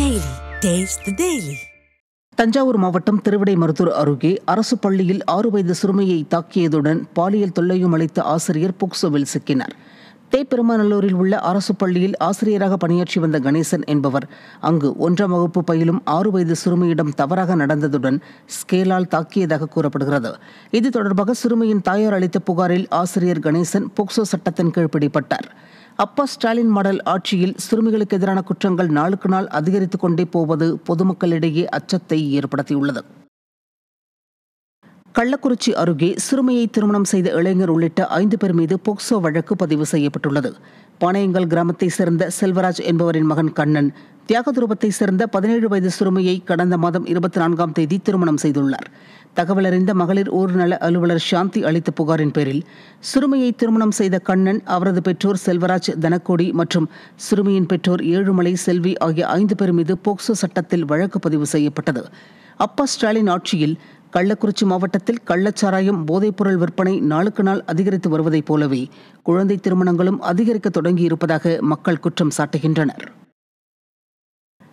Daily. Taste the Daily. Thanjavur மாவட்டம் திருவிடைமருதூர் அருகே அரசு பள்ளியில் 6 வயது சிறுமியை தாக்கியதுடன் பாலியல் தொல்லையும் அளித்த ஆசிரியர் போக்சோவில் சிக்கினார். தேப்பெருமாநல்லூரில் உள்ள அரசு பள்ளியில் ஆசிரியராக பணியாற்றி வந்த கணேசன் என்பவர் அங்கு 1ஆம் வகுப்பு பயிலும் 6 வயது சிறுமியிடம் தவறாக நடந்ததுடன் ஸ்கேலால் தாக்கியதாக கூறப்படுகிறது. இது தொடர்பாக சிறுமியின் தாயார் அளித்த புகாரில் ஆசிரியர் கணேசன் போக்சோ சட்டத்தின் கீழ் பிடிபட்டார். அப்பா ஸ்டாலின் மாடல் ஆட்சியில் சிறுமிகளுக்கு எதிரான குற்றங்கள் நாளுக்கு நாள் அதிகரித்துக் கொண்டே போவது பொதுமக்களிடையே அச்சத்தை ஏற்படுத்தியுள்ளது. கள்ளக்குறிச்சி அருகே சிறுமியை திருமணம் செய்த இளைஞர் உள்ளிட்ட 5 பேர் மீது போக்சோ வழக்கு பதிவு செய்யப்பட்டுள்ளது. பானையங்கல் கிராமத்தைச் சேர்ந்த செல்வராஜ் என்பவரின் மகன் கண்ணன் தியாகதுருவத்தைச் சேர்ந்த 17 வயது சிறுமியை கடந்த மாதம் 24ஆம் தேதி திருமணம் செய்துள்ளார். தகவல் அறிந்த மகளிர் ஊர்நல அலுவலர் சாந்தி அளித்த புகாரின் பேரில் சிறுமியை திருமணம் செய்த கண்ணன், அவரது பெற்றோர் செல்வராஜ், தனக்கோடி மற்றும் சிறுமியின் பெற்றோர் ஏழுமலை, செல்வி ஆகிய 5 பேர் மீது போக்சோ சட்டத்தில் வழக்கு பதிவு செய்யப்பட்டது. அப்பா ஸ்டாலின் ஆட்சியில் கள்ளக்குறிச்சி மாவட்டத்தில் கள்ளச்சாராயம், போதைப்பொருள் விற்பனை நாளுக்கு நாள் அதிகரித்து வருவதைப் போலவே குழந்தை திருமணங்களும் அதிகரிக்க தொடங்கியிருப்பதாக மக்கள் குற்றம் சாட்டுகின்றனர்.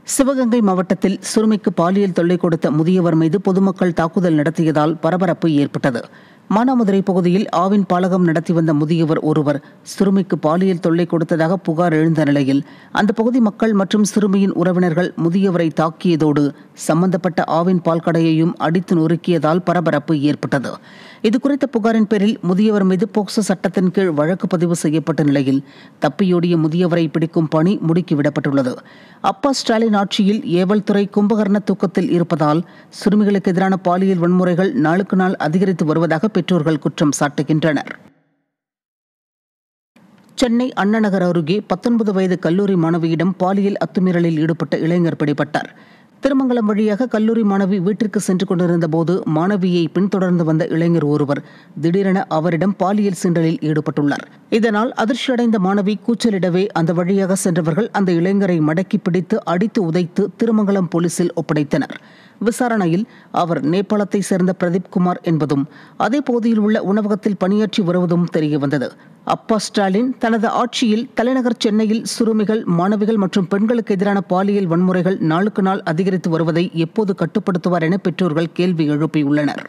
சிவகங்கை மாவட்டத்தில் சிறுமிக்கு பாலியல் தொல்லை கொடுத்த முதியவர் மீது பொதுமக்கள் தாக்குதல் நடத்தியதால் பரபரப்பு ஏற்பட்டது. மானாமதுரை பகுதியில் ஆவின் பாலகம் நடத்தி வந்த முதியவர் ஒருவர் சிறுமிக்கு பாலியல் தொல்லை கொடுத்ததாக புகார் எழுந்த நிலையில் அந்த பகுதி மக்கள் மற்றும் சிறுமியின் உறவினர்கள் முதியவரை தாக்கியதோடு சம்பந்தப்பட்ட ஆவின் பால் கடையையும் அடித்து நொறுக்கியதால் பரபரப்பு ஏற்பட்டது. இதுகுறித்த புகாரின் பேரில் முதியவர் மீது போக்சோ சட்டத்தின் கீழ் வழக்கு பதிவு செய்யப்பட்ட நிலையில் தப்பியோடிய முதியவரை பிடிக்கும் பணி முடுக்கிவிடப்பட்டுள்ளது. அப்பா ஸ்டாலின் ஆட்சியில் ஏவல்துறை கும்பகர்ண தூக்கத்தில் இருப்பதால் சிறுமிகளுக்கு எதிரான பாலியல் வன்முறைகள் நாளுக்கு நாள் அதிகரித்து வருவதாக பெற்றோர்கள் குற்றம் சாட்டுகின்றனர். சென்னை அண்ணாநகர் அருகே 19 வயது கல்லூரி மாணவியிடம் பாலியல் அத்துமீறலில் ஈடுபட்ட இளைஞர் பிடிபட்டார். திருமங்கலம் வழியாக கல்லூரி மாணவி வீட்டிற்கு சென்று கொண்டிருந்த போது மாணவியை பின்தொடர்ந்து வந்த இளைஞர் ஒருவர் திடீரென அவரிடம் பாலியல் சீண்டலில் ஈடுபட்டுள்ளார். இதனால் அதிர்ச்சியடைந்த மாணவி கூச்சலிடவே அந்த வழியாக சென்றவர்கள் அந்த இளைஞரை மடக்கி பிடித்து அடித்து உதைத்து திருமங்கலம் போலீசில் ஒப்படைத்தனர். விசாரணையில் அவர் நேபாளத்தை சேர்ந்த பிரதீப் குமார் என்பதும் அதே பகுதியில் உள்ள உணவகத்தில் பணியாற்றி வருவதும் தெரியவந்தது. அப்பா ஸ்டாலின் தனது ஆட்சியில் தலைநகர் சென்னையில் சிறுமிகள், மாணவிகள் மற்றும் பெண்களுக்கு எதிரான பாலியல் வன்முறைகள் நாளுக்கு நாள் அதிகரித்து வருவதை எப்போது கட்டுப்படுத்துவார் என பெற்றோர்கள் கேள்வி எழுப்பியுள்ளனர்.